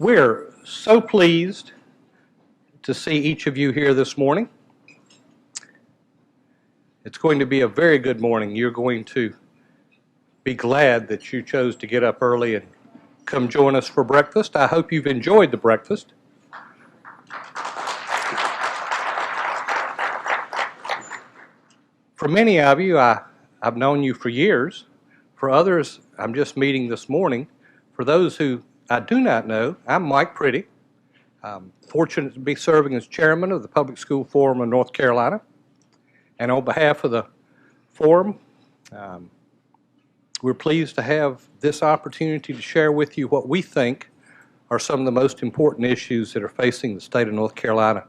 We're so pleased to see each of you here this morning. It's going to be a very good morning. You're going to be glad that you chose to get up early and come join us for breakfast. I hope you've enjoyed the breakfast. For many of you, I've known you for years. For others, I'm just meeting this morning. For those who I do not know, I'm Mike Pretty. I'm fortunate to be serving as chairman of the Public School Forum of North Carolina. And on behalf of the forum, we're pleased to have this opportunity to share with you what we think are some of the most important issues that are facing the state of North Carolina,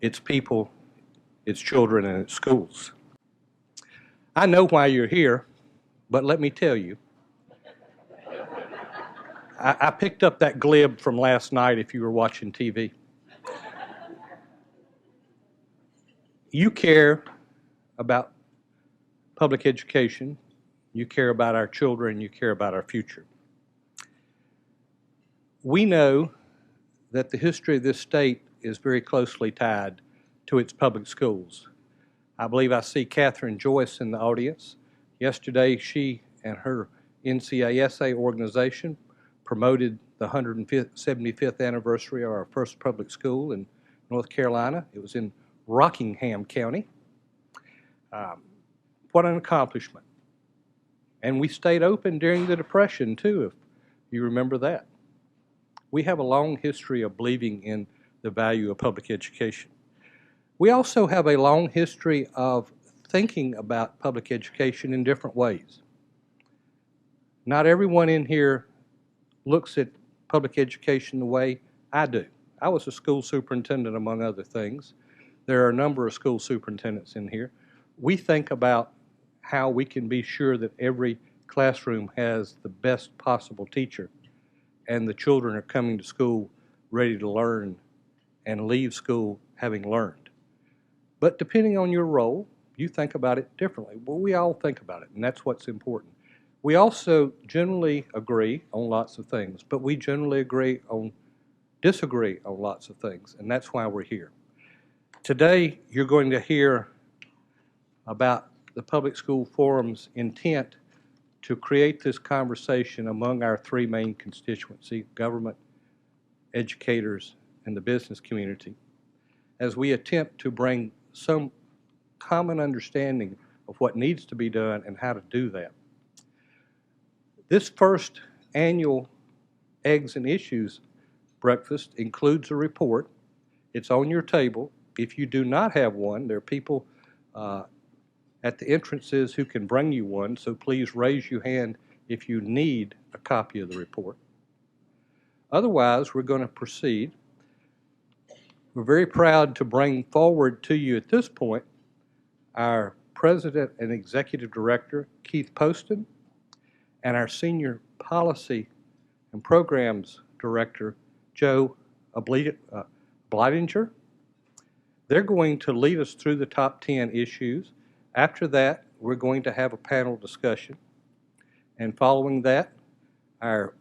its people, its children, and its schools. I know why you're here, but let me tell you, I picked up that glib from last night if you were watching TV. You care about public education, you care about our children, you care about our future. We know that the history of this state is very closely tied to its public schools. I believe I see Catherine Joyce in the audience. Yesterday, she and her NCASA organization promoted the 175th anniversary of our first public school in North Carolina. It was in Rockingham County. What an accomplishment. And we stayed open during the Depression, too, if you remember that. We have a long history of believing in the value of public education. We also have a long history of thinking about public education in different ways. Not everyone in here looks at public education the way I do. I was a school superintendent, among other things. There are a number of school superintendents in here. We think about how we can be sure that every classroom has the best possible teacher and the children are coming to school ready to learn and leave school having learned. But depending on your role, you think about it differently. Well, we all think about it, and that's what's important. We also generally agree on lots of things, but we generally disagree on lots of things, and that's why we're here. Today, you're going to hear about the Public School Forum's intent to create this conversation among our three main constituencies: government, educators, and the business community, as we attempt to bring some common understanding of what needs to be done and how to do that. This first annual Eggs and Issues breakfast includes a report. It's on your table. If you do not have one, there are people at the entrances who can bring you one, so please raise your hand if you need a copy of the report. Otherwise, we're going to proceed. We're very proud to bring forward to you at this point our President and Executive Director, Keith Poston, and our Senior Policy and Programs Director, Joe Bleidinger. They're going to lead us through the top 10 issues. After that, we're going to have a panel discussion. And following that, our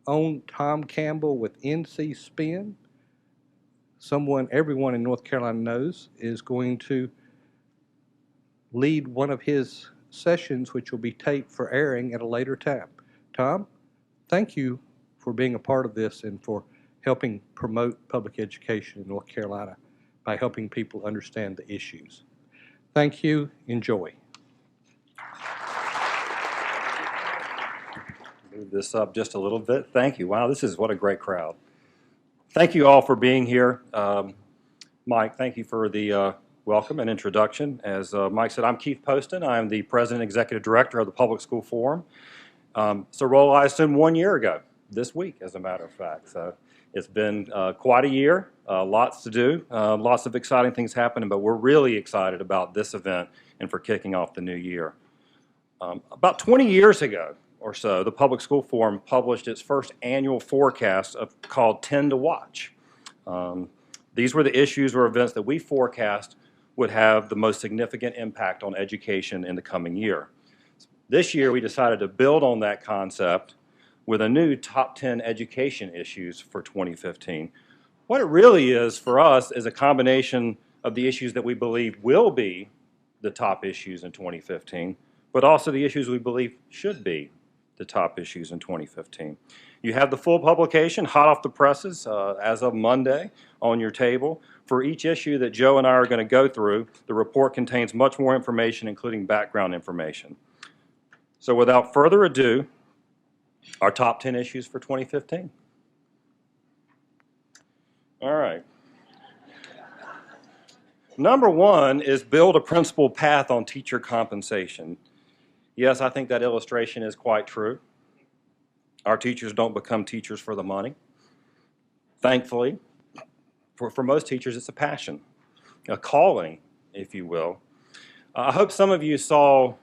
own Tom Campbell with NC Spin, everyone in North Carolina knows, is going to lead one of his sessions, which will be taped for airing at a later time. Tom, thank you for being a part of this and for helping promote public education in North Carolina by helping people understand the issues. Thank you. Enjoy. Move this up just a little bit. Thank you. Wow, what a great crowd. Thank you all for being here. Mike, thank you for the welcome and introduction. As Mike said, I'm Keith Poston. I'm the President and Executive Director of the Public School Forum. It's a role I assumed 1 year ago, this week, as a matter of fact. So it's been quite a year, lots to do, lots of exciting things happening, but we're really excited about this event and for kicking off the new year. About 20 years ago or so, the Public School Forum published its first annual forecast called 10 to Watch. These were the issues or events that we forecast would have the most significant impact on education in the coming year. This year, we decided to build on that concept with a new top 10 education issues for 2015. What it really is for us is a combination of the issues that we believe will be the top issues in 2015, but also the issues we believe should be the top issues in 2015. You have the full publication, hot off the presses, as of Monday on your table. For each issue that Joe and I are going to go through, the report contains much more information, including background information. So without further ado, our top 10 issues for 2015. All right. Number one is build a principled path on teacher compensation. Yes, I think that illustration is quite true. Our teachers don't become teachers for the money. Thankfully, for most teachers, it's a passion, a calling, if you will. I hope some of you saw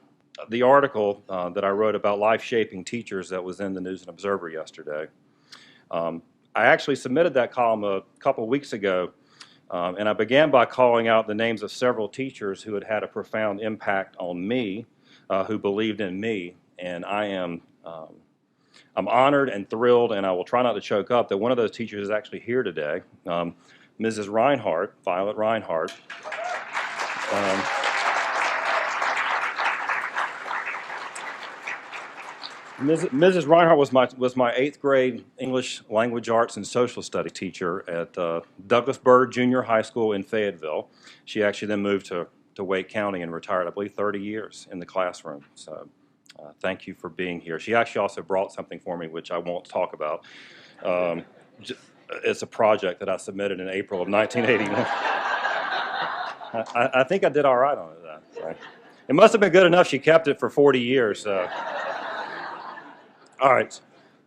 the article that I wrote about life-shaping teachers that was in the News and Observer yesterday. I actually submitted that column a couple weeks ago, and I began by calling out the names of several teachers who had had a profound impact on me, who believed in me, and I'm honored and thrilled, and I will try not to choke up, that one of those teachers is actually here today, Mrs. Reinhardt, Violet Reinhardt. Mrs. Reinhardt was my 8th grade English Language Arts and Social Studies teacher at Douglas Byrd Junior High School in Fayetteville. She actually then moved to Wake County and retired, I believe, 30 years in the classroom. So thank you for being here. She actually also brought something for me, which I won't talk about. It's a project that I submitted in April of 1981. I think I did all right on it. So. It must have been good enough she kept it for 40 years. So. All right,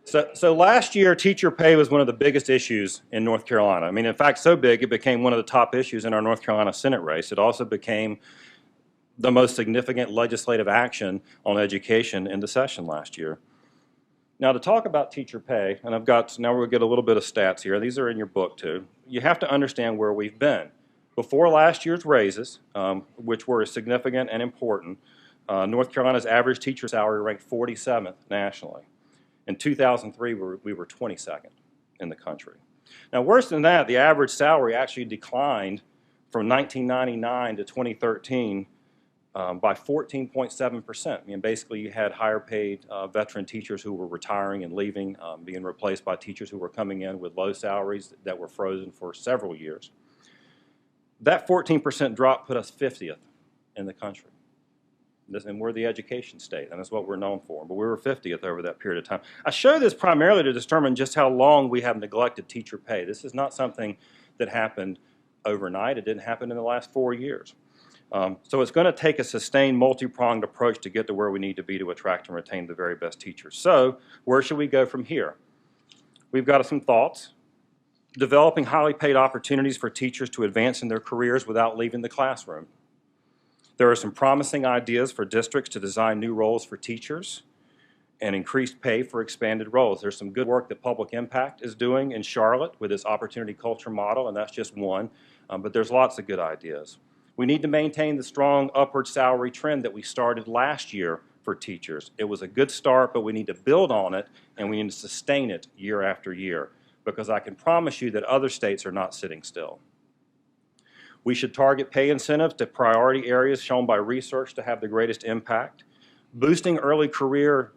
so last year, teacher pay was one of the biggest issues in North Carolina. I mean, in fact, so big it became one of the top issues in our North Carolina Senate race. It also became the most significant legislative action on education in the session last year. Now, to talk about teacher pay, and now we'll get a little bit of stats here. These are in your book, too. You have to understand where we've been. Before last year's raises, which were significant and important, North Carolina's average teacher salary ranked 47th nationally. In 2003, we were 22nd in the country. Now, worse than that, the average salary actually declined from 1999 to 2013 by 14.7%. I mean, basically, you had higher paid veteran teachers who were retiring and leaving, being replaced by teachers who were coming in with low salaries that were frozen for several years. That 14% drop put us 50th in the country. And we're the education state, and that's what we're known for. But we were 50th over that period of time. I show this primarily to determine just how long we have neglected teacher pay. This is not something that happened overnight. It didn't happen in the last 4 years. So it's going to take a sustained, multi-pronged approach to get to where we need to be to attract and retain the very best teachers. So where should we go from here? We've got some thoughts. Developing highly paid opportunities for teachers to advance in their careers without leaving the classroom. There are some promising ideas for districts to design new roles for teachers and increased pay for expanded roles. There's some good work that Public Impact is doing in Charlotte with its opportunity culture model, and that's just one, but there's lots of good ideas. We need to maintain the strong upward salary trend that we started last year for teachers. It was a good start, but we need to build on it, and we need to sustain it year after year, because I can promise you that other states are not sitting still. We should target pay incentives to priority areas shown by research to have the greatest impact. Boosting early career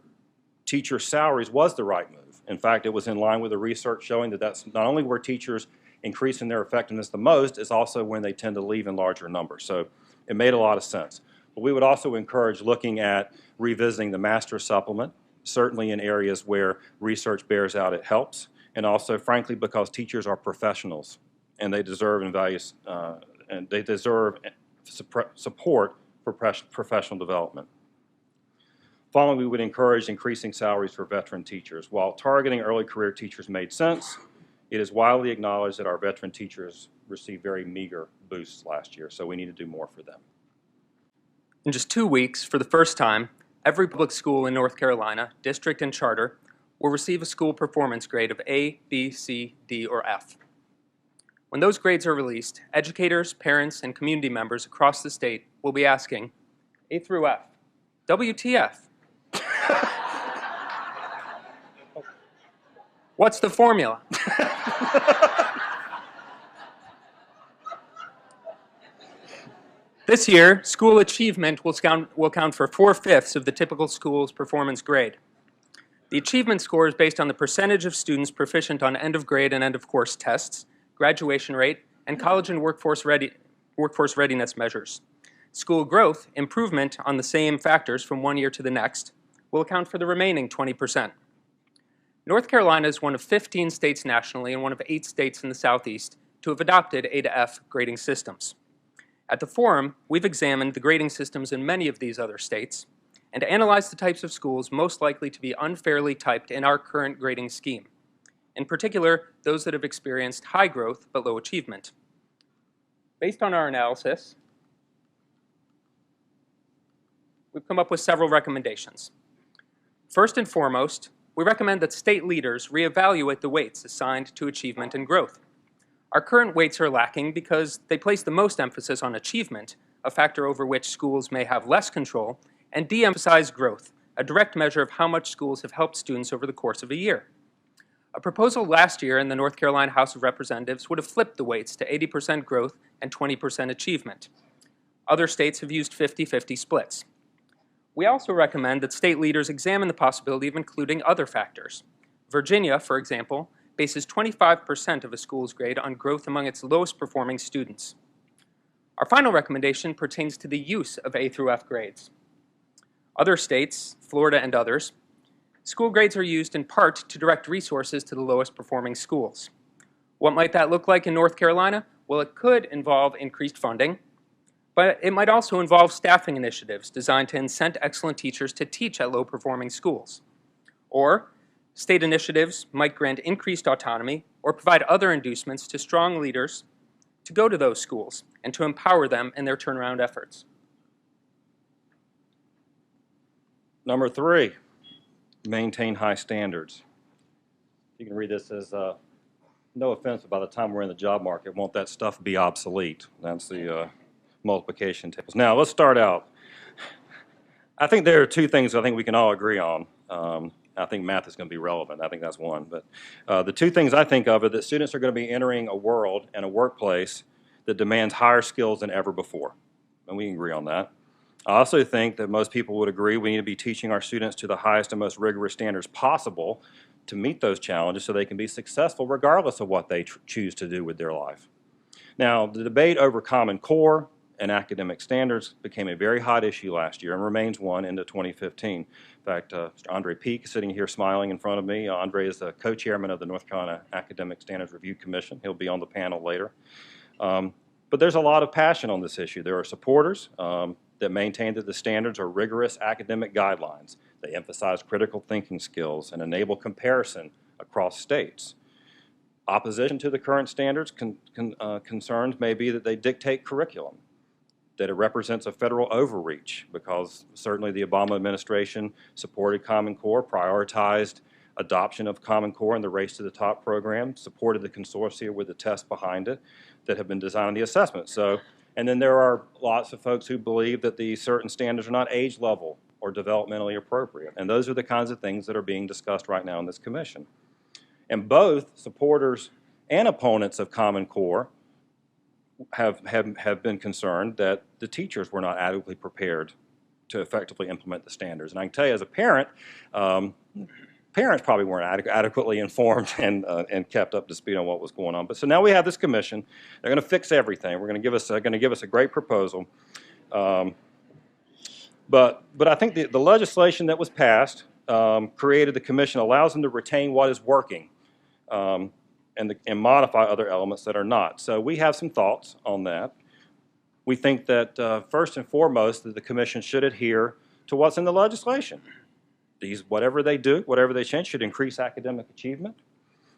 teacher salaries was the right move. In fact, it was in line with the research showing that that's not only where teachers increase in their effectiveness the most, it's also when they tend to leave in larger numbers. So it made a lot of sense. But we would also encourage looking at revisiting the master supplement, certainly in areas where research bears out it helps, and also, frankly, because teachers are professionals and they deserve and value and they deserve support for professional development. Finally, we would encourage increasing salaries for veteran teachers. While targeting early career teachers made sense, it is widely acknowledged that our veteran teachers received very meager boosts last year, so we need to do more for them. In just 2 weeks, for the first time, every public school in North Carolina, district and charter, will receive a school performance grade of A, B, C, D, or F. When those grades are released, educators, parents, and community members across the state will be asking, A through F, WTF? What's the formula? This year, school achievement will count for 4/5 of the typical school's performance grade. The achievement score is based on the percentage of students proficient on end-of-grade and end-of-course tests, graduation rate, and college and workforce readiness measures. School growth, improvement on the same factors from one year to the next, will account for the remaining 20%. North Carolina is one of 15 states nationally and one of 8 states in the Southeast to have adopted A to F grading systems. At the forum, we've examined the grading systems in many of these other states and analyzed the types of schools most likely to be unfairly typed in our current grading scheme. In particular, those that have experienced high growth but low achievement. Based on our analysis, we've come up with several recommendations. First and foremost, we recommend that state leaders reevaluate the weights assigned to achievement and growth. Our current weights are lacking because they place the most emphasis on achievement, a factor over which schools may have less control, and de-emphasize growth, a direct measure of how much schools have helped students over the course of a year. A proposal last year in the North Carolina House of Representatives would have flipped the weights to 80% growth and 20% achievement. Other states have used 50-50 splits. We also recommend that state leaders examine the possibility of including other factors. Virginia, for example, bases 25% of a school's grade on growth among its lowest performing students. Our final recommendation pertains to the use of A through F grades. Other states, Florida and others, school grades are used in part to direct resources to the lowest performing schools. What might that look like in North Carolina? Well, it could involve increased funding, but it might also involve staffing initiatives designed to incent excellent teachers to teach at low-performing schools. Or state initiatives might grant increased autonomy or provide other inducements to strong leaders to go to those schools and to empower them in their turnaround efforts. Number 3, maintain high standards. You can read this as, no offense, but by the time we're in the job market, won't that stuff be obsolete? That's the multiplication tables. Now, let's start out. I think there are 2 things I think we can all agree on. I think math is going to be relevant. I think that's one. But the 2 things I think of are that students are going to be entering a world and a workplace that demands higher skills than ever before. And we can agree on that. I also think that most people would agree we need to be teaching our students to the highest and most rigorous standards possible to meet those challenges so they can be successful regardless of what they choose to do with their life. Now, the debate over Common Core and academic standards became a very hot issue last year and remains one into 2015. In fact, Andre Peak is sitting here smiling in front of me. Andre is the co-chairman of the North Carolina Academic Standards Review Commission. He'll be on the panel later. But there's a lot of passion on this issue. There are supporters that maintain that the standards are rigorous academic guidelines. They emphasize critical thinking skills and enable comparison across states. Opposition to the current standards concerns may be that they dictate curriculum, that it represents a federal overreach, because certainly the Obama administration supported Common Core, prioritized adoption of Common Core in the Race to the Top program, supported the consortia with the tests behind it that have been designed in the assessment. And then there are lots of folks who believe that the certain standards are not age level or developmentally appropriate. And those are the kinds of things that are being discussed right now in this commission. And both supporters and opponents of Common Core have been concerned that the teachers were not adequately prepared to effectively implement the standards. And I can tell you as a parent, parents probably weren't adequately informed and kept up to speed on what was going on. But so now we have this commission. They're going to fix everything. They're going to give us a great proposal. But I think the legislation that was passed created the commission, allows them to retain what is working and modify other elements that are not. So we have some thoughts on that. We think that first and foremost that the commission should adhere to what's in the legislation. Whatever they do, whatever they change, should increase academic achievement,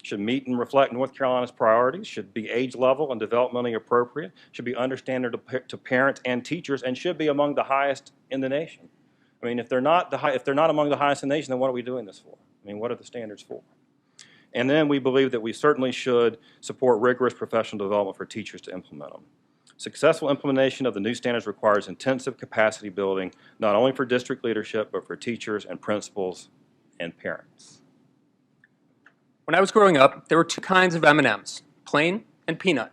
should meet and reflect North Carolina's priorities, should be age level and developmentally appropriate, should be understandable to parents and teachers, and should be among the highest in the nation. I mean, if they're not among the highest in the nation, then what are we doing this for? I mean, what are the standards for? And then we believe that we certainly should support rigorous professional development for teachers to implement them. Successful implementation of the new standards requires intensive capacity building, not only for district leadership, but for teachers and principals and parents. When I was growing up, there were two kinds of M&Ms, plain and peanut,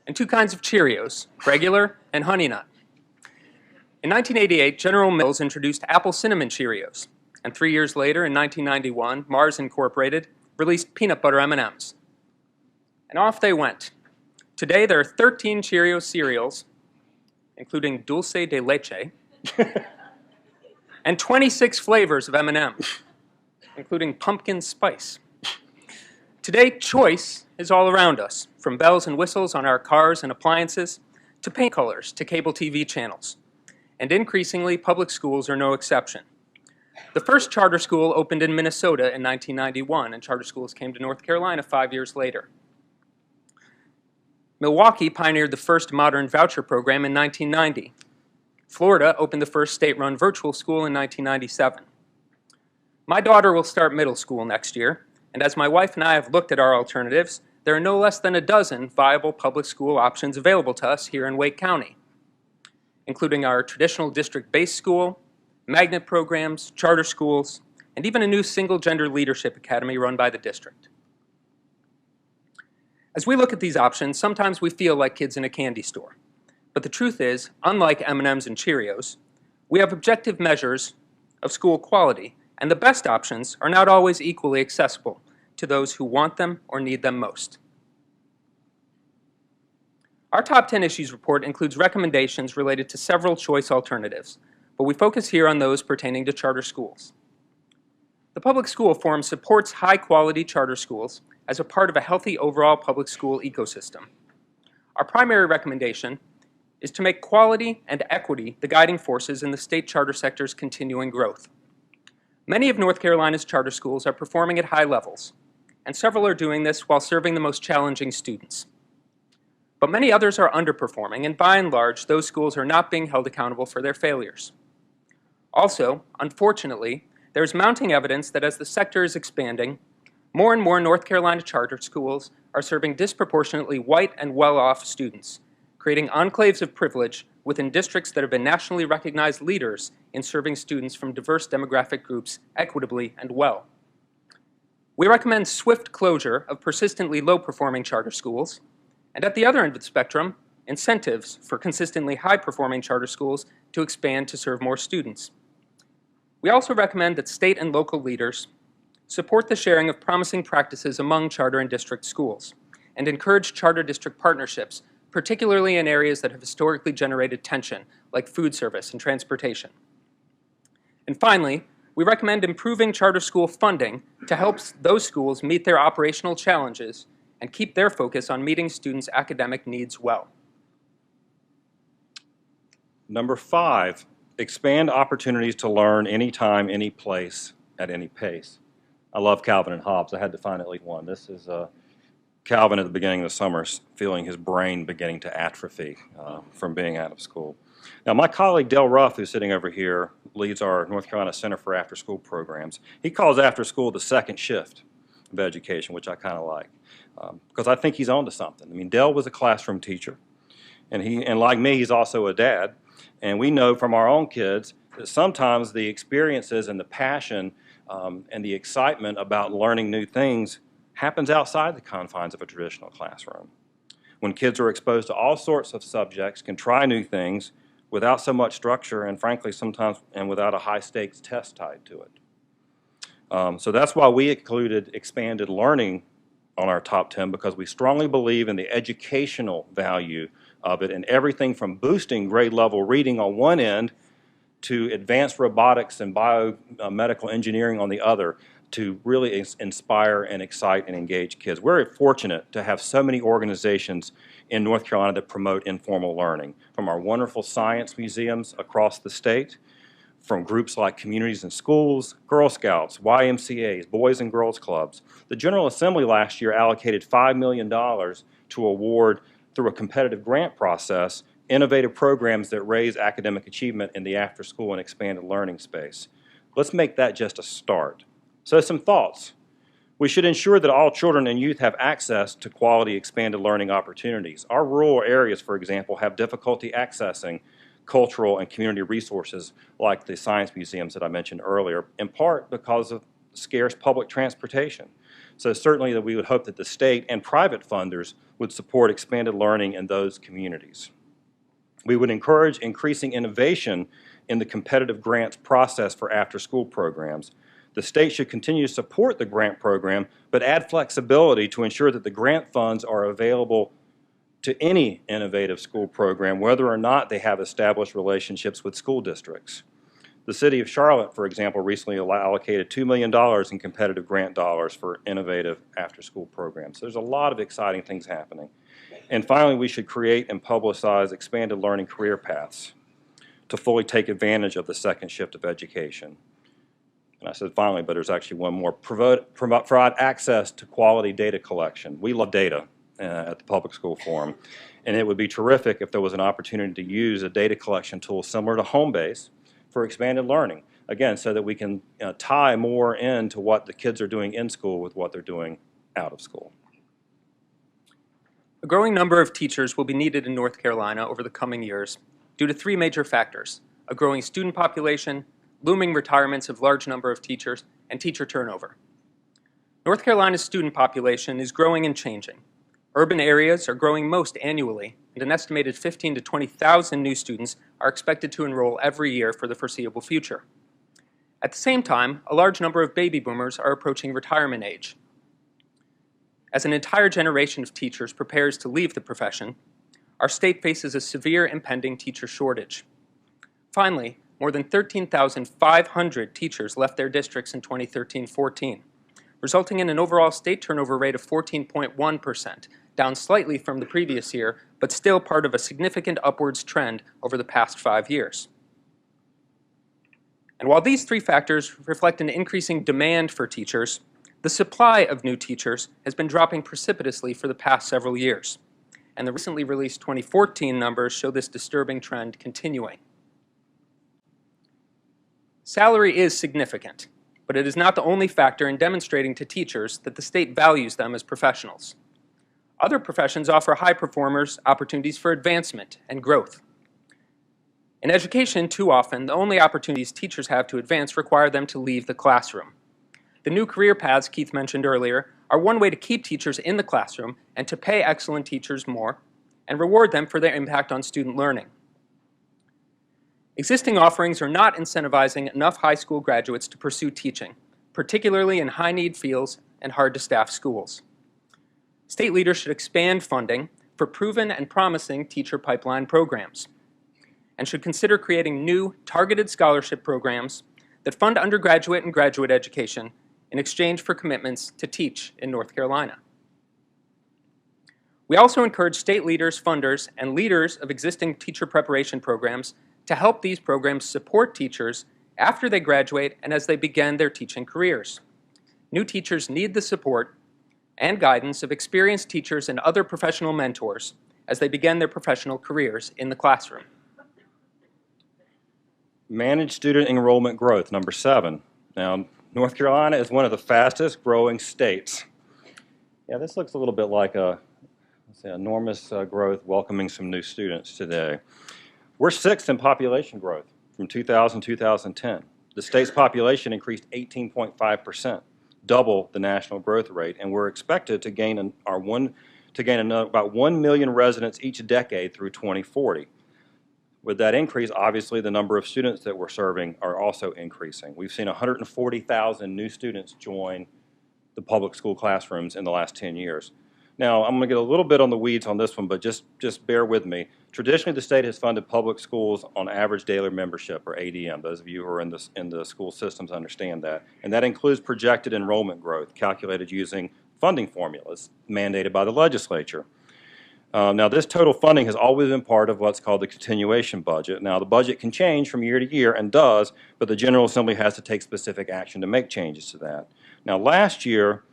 and two kinds of Cheerios, regular and Honey Nut. In 1988, General Mills introduced Apple Cinnamon Cheerios, and 3 years later, in 1991, Mars Incorporated released peanut butter M&Ms. And off they went. Today, there are 13 Cheerios cereals, including Dulce de Leche, and 26 flavors of M&Ms, including pumpkin spice. Today, choice is all around us, from bells and whistles on our cars and appliances, to paint colors, to cable TV channels. And increasingly, public schools are no exception. The first charter school opened in Minnesota in 1991, and charter schools came to North Carolina 5 years later. Milwaukee pioneered the first modern voucher program in 1990. Florida opened the first state-run virtual school in 1997. My daughter will start middle school next year, and as my wife and I have looked at our alternatives, there are no less than a dozen viable public school options available to us here in Wake County, including our traditional district-based school, magnet programs, charter schools, and even a new single-gender leadership academy run by the district. As we look at these options, sometimes we feel like kids in a candy store. But the truth is, unlike M&Ms and Cheerios, we have objective measures of school quality, and the best options are not always equally accessible to those who want them or need them most. Our Top 10 Issues report includes recommendations related to several choice alternatives, but we focus here on those pertaining to charter schools. The Public School Forum supports high-quality charter schools as a part of a healthy overall public school ecosystem. Our primary recommendation is to make quality and equity the guiding forces in the state charter sector's continuing growth. Many of North Carolina's charter schools are performing at high levels, and several are doing this while serving the most challenging students. But many others are underperforming, and by and large, those schools are not being held accountable for their failures. Also, unfortunately, there is mounting evidence that as the sector is expanding, more and more North Carolina charter schools are serving disproportionately white and well-off students, creating enclaves of privilege within districts that have been nationally recognized leaders in serving students from diverse demographic groups equitably and well. We recommend swift closure of persistently low-performing charter schools, and at the other end of the spectrum, incentives for consistently high-performing charter schools to expand to serve more students. We also recommend that state and local leaders support the sharing of promising practices among charter and district schools, and encourage charter district partnerships, particularly in areas that have historically generated tension, like food service and transportation. And finally, we recommend improving charter school funding to help those schools meet their operational challenges and keep their focus on meeting students' academic needs well. Number 5, expand opportunities to learn anytime, any place, at any pace. I love Calvin and Hobbes. I had to find at least one. This is Calvin at the beginning of the summer feeling his brain beginning to atrophy from being out of school. Now, my colleague Del Ruff, who's sitting over here, leads our North Carolina Center for After School Programs. He calls after school the second shift of education, which I kind of like, because I think he's on to something. I mean, Del was a classroom teacher, and like me, he's also a dad. And we know from our own kids that sometimes the experiences and the passion and the excitement about learning new things happens outside the confines of a traditional classroom. When kids are exposed to all sorts of subjects, can try new things without so much structure, and frankly sometimes and without a high stakes test tied to it. So that's why we included expanded learning on our top 10, because we strongly believe in the educational value of it, and everything from boosting grade level reading on one end to advanced robotics and biomedical engineering on the other, to really inspire and excite and engage kids. We're fortunate to have so many organizations in North Carolina that promote informal learning, from our wonderful science museums across the state, from groups like Communities in Schools, Girl Scouts, YMCAs, Boys and Girls Clubs. The General Assembly last year allocated $5 million to award, through a competitive grant process, innovative programs that raise academic achievement in the after-school and expanded learning space. Let's make that just a start. So some thoughts. We should ensure that all children and youth have access to quality expanded learning opportunities. Our rural areas, for example, have difficulty accessing cultural and community resources like the science museums that I mentioned earlier, in part because of scarce public transportation. So certainly that we would hope that the state and private funders would support expanded learning in those communities. We would encourage increasing innovation in the competitive grants process for after-school programs. The state should continue to support the grant program, but add flexibility to ensure that the grant funds are available to any innovative school program, whether or not they have established relationships with school districts. The City of Charlotte, for example, recently allocated $2 million in competitive grant dollars for innovative after-school programs. So there's a lot of exciting things happening. And finally, we should create and publicize expanded learning career paths to fully take advantage of the second shift of education. And I said finally, but there's actually one more. Provide access to quality data collection. We love data at the Public School Forum, and it would be terrific if there was an opportunity to use a data collection tool similar to Homebase for expanded learning, again, so that we can tie more into what the kids are doing in school with what they're doing out of school. A growing number of teachers will be needed in North Carolina over the coming years due to three major factors: a growing student population, looming retirements of large number of teachers, and teacher turnover. North Carolina's student population is growing and changing. Urban areas are growing most annually, and an estimated 15,000 to 20,000 new students are expected to enroll every year for the foreseeable future. At the same time, a large number of baby boomers are approaching retirement age. As an entire generation of teachers prepares to leave the profession, our state faces a severe impending teacher shortage. Finally, more than 13,500 teachers left their districts in 2013-14, resulting in an overall state turnover rate of 14.1%, down slightly from the previous year, but still part of a significant upwards trend over the past 5 years. And while these three factors reflect an increasing demand for teachers, the supply of new teachers has been dropping precipitously for the past several years, and the recently released 2014 numbers show this disturbing trend continuing. Salary is significant, but it is not the only factor in demonstrating to teachers that the state values them as professionals. Other professions offer high performers opportunities for advancement and growth. In education, too often, the only opportunities teachers have to advance require them to leave the classroom. The new career paths Keith mentioned earlier are one way to keep teachers in the classroom and to pay excellent teachers more and reward them for their impact on student learning. Existing offerings are not incentivizing enough high school graduates to pursue teaching, particularly in high-need fields and hard-to-staff schools. State leaders should expand funding for proven and promising teacher pipeline programs, and should consider creating new targeted scholarship programs that fund undergraduate and graduate education in exchange for commitments to teach in North Carolina. We also encourage state leaders, funders, and leaders of existing teacher preparation programs to help these programs support teachers after they graduate and as they begin their teaching careers. New teachers need the support and guidance of experienced teachers and other professional mentors as they begin their professional careers in the classroom. Manage student enrollment growth, number 7. Now, North Carolina is one of the fastest growing states. Yeah, this looks a little bit like enormous growth welcoming some new students today. We're 6th in population growth from 2000 to 2010. The state's population increased 18.5%, double the national growth rate, and we're expected to gain about 1 million residents each decade through 2040. With that increase, obviously the number of students that we're serving are also increasing. We've seen 140,000 new students join the public school classrooms in the last 10 years. Now, I'm going to get a little bit on the weeds on this one, but just bear with me. Traditionally, the state has funded public schools on average daily membership, or ADM. Those of you who are in the school systems understand that. And that includes projected enrollment growth, calculated using funding formulas mandated by the legislature. Now, this total funding has always been part of what's called the continuation budget. Now, the budget can change from year to year, and does, but the General Assembly has to take specific action to make changes to that. Now, last year,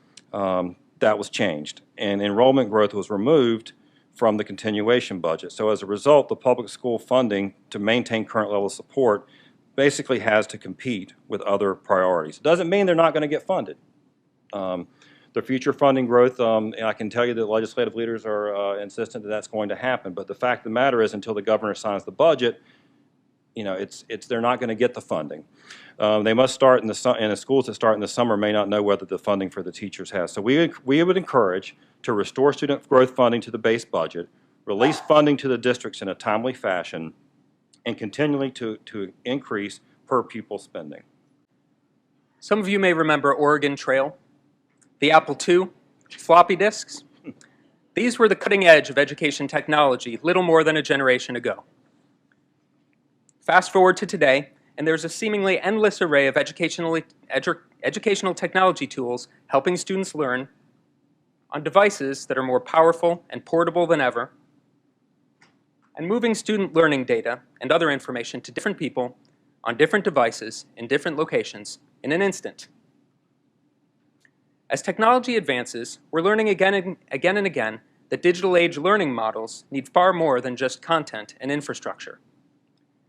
that was changed, and enrollment growth was removed from the continuation budget. So as a result, the public school funding to maintain current level of support basically has to compete with other priorities. It doesn't mean they're not going to get funded. The future funding growth, I can tell you that legislative leaders are insistent that that's going to happen, but the fact of the matter is, until the governor signs the budget, they're not going to get the funding. They must start in the schools that start in the summer may not know whether the funding for the teachers has. So we would encourage to restore student growth funding to the base budget, release funding to the districts in a timely fashion, and continually to increase per pupil spending. Some of you may remember Oregon Trail, the Apple II, floppy disks. These were the cutting edge of education technology little more than a generation ago. Fast forward to today, and there's a seemingly endless array of educational technology tools helping students learn on devices that are more powerful and portable than ever, and moving student learning data and other information to different people on different devices in different locations in an instant. As technology advances, we're learning again and again that digital age learning models need far more than just content and infrastructure.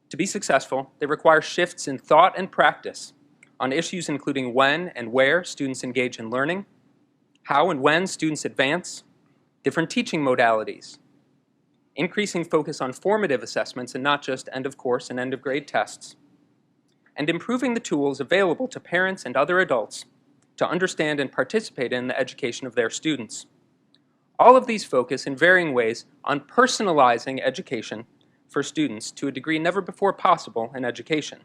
To be successful, they require shifts in thought and practice on issues including when and where students engage in learning, how and when students advance, different teaching modalities, increasing focus on formative assessments and not just end-of-course and end-of-grade tests, and improving the tools available to parents and other adults to understand and participate in the education of their students. All of these focus in varying ways on personalizing education for students to a degree never before possible in education.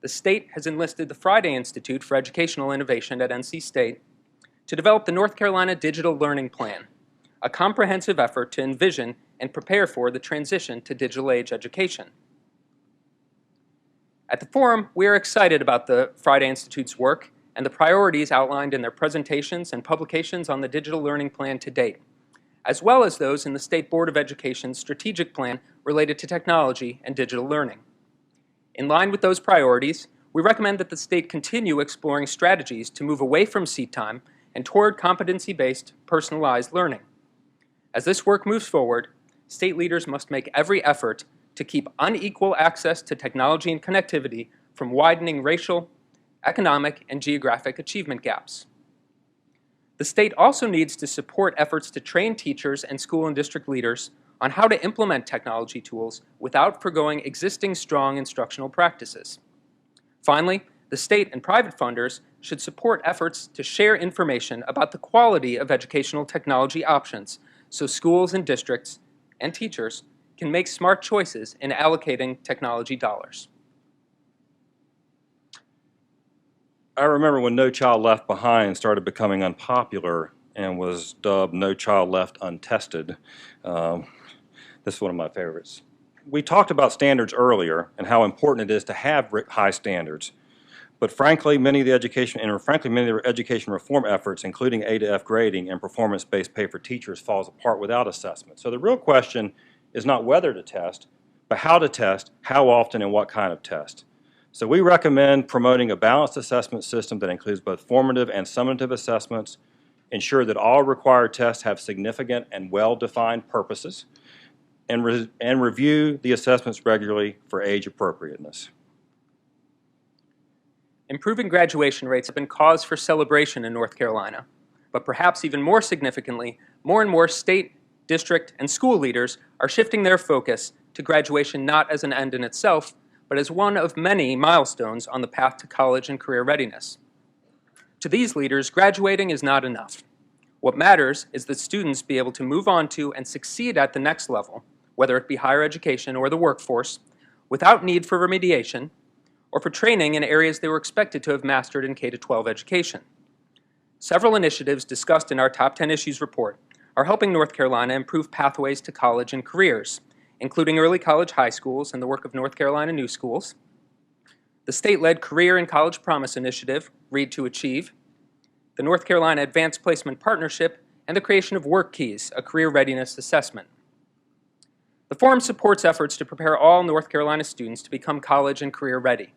The state has enlisted the Friday Institute for Educational Innovation at NC State to develop the North Carolina Digital Learning Plan, a comprehensive effort to envision and prepare for the transition to digital age education. At the forum, we are excited about the Friday Institute's work and the priorities outlined in their presentations and publications on the Digital Learning Plan to date, as well as those in the State Board of Education's strategic plan related to technology and digital learning. In line with those priorities, we recommend that the state continue exploring strategies to move away from seat time and toward competency-based, personalized learning. As this work moves forward, state leaders must make every effort to keep unequal access to technology and connectivity from widening racial, economic, and geographic achievement gaps. The state also needs to support efforts to train teachers and school and district leaders on how to implement technology tools without forgoing existing strong instructional practices. Finally, the state and private funders should support efforts to share information about the quality of educational technology options so schools and districts and teachers can make smart choices in allocating technology dollars. I remember when No Child Left Behind started becoming unpopular and was dubbed No Child Left Untested. This is one of my favorites. We talked about standards earlier and how important it is to have high standards. But frankly, many of the education reform efforts, including A to F grading and performance-based pay for teachers, falls apart without assessment. So the real question is not whether to test, but how to test, how often, and what kind of test. So we recommend promoting a balanced assessment system that includes both formative and summative assessments, ensure that all required tests have significant and well-defined purposes, and review the assessments regularly for age appropriateness. Improving graduation rates have been cause for celebration in North Carolina, but perhaps even more significantly, more and more state, district, and school leaders are shifting their focus to graduation not as an end in itself, but as one of many milestones on the path to college and career readiness. To these leaders, graduating is not enough. What matters is that students be able to move on to and succeed at the next level, whether it be higher education or the workforce, without need for remediation or for training in areas they were expected to have mastered in K-12 education. Several initiatives discussed in our Top 10 Issues report are helping North Carolina improve pathways to college and careers, including early college high schools and the work of North Carolina New Schools, the state-led Career and College Promise Initiative, Read to Achieve, the North Carolina Advanced Placement Partnership, and the creation of Work Keys, a career readiness assessment. The forum supports efforts to prepare all North Carolina students to become college and career ready.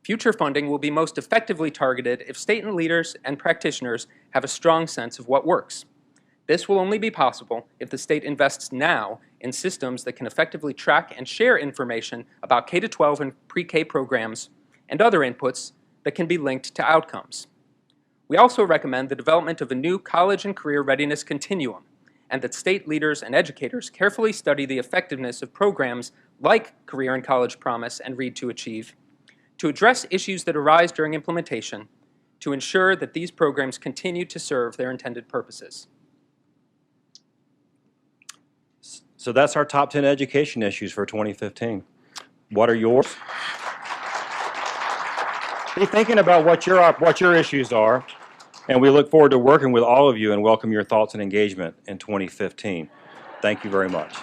Future funding will be most effectively targeted if state leaders and practitioners have a strong sense of what works. This will only be possible if the state invests now in systems that can effectively track and share information about K-12 and pre-K programs and other inputs that can be linked to outcomes. We also recommend the development of a new college and career readiness continuum, and that state leaders and educators carefully study the effectiveness of programs like Career and College Promise and Read to Achieve, to address issues that arise during implementation, to ensure that these programs continue to serve their intended purposes. So that's our top 10 education issues for 2015. What are yours? Be thinking about what your issues are, and we look forward to working with all of you and welcome your thoughts and engagement in 2015. Thank you very much.